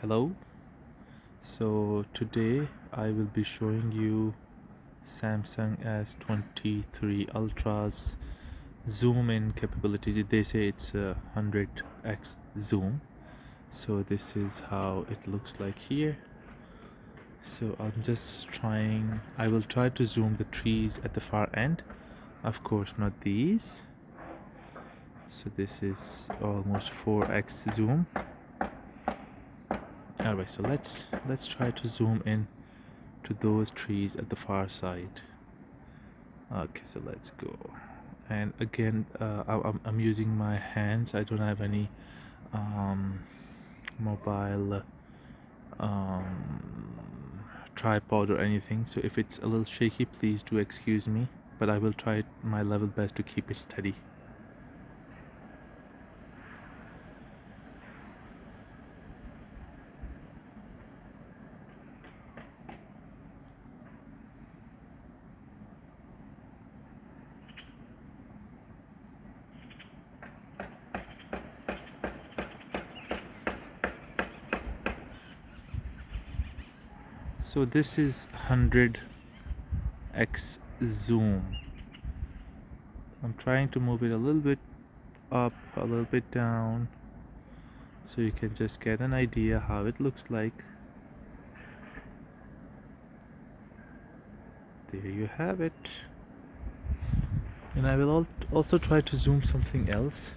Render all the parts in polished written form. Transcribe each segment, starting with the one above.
Hello. So today I will be showing you Samsung S23 Ultra's zoom in capability. They say it's a 100x zoom. So this is how it looks like here. So I will try to zoom the trees at the far end. Of course not these. So this is almost 4x zoom. Alright, so let's try to zoom in to those trees at the far side. Okay, so let's go. And again, I'm using my hands. I don't have any mobile tripod or anything. So if it's a little shaky, please do excuse me. But I will try my level best to keep it steady. So this is 100x zoom. I'm trying to move it a little bit up, a little bit down, so you can just get an idea how it looks like. There you have it. And I will also try to zoom something else.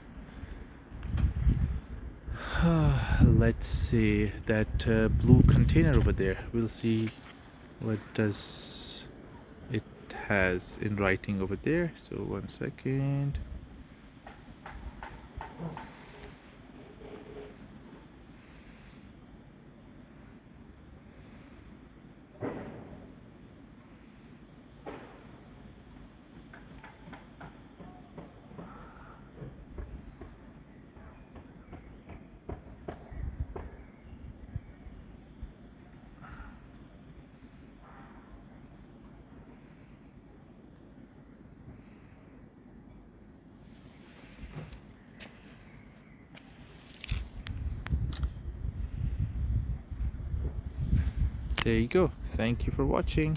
Let's see that blue container over there. We'll see what does it has in writing over there. So 1 second. There you go. Thank you for watching.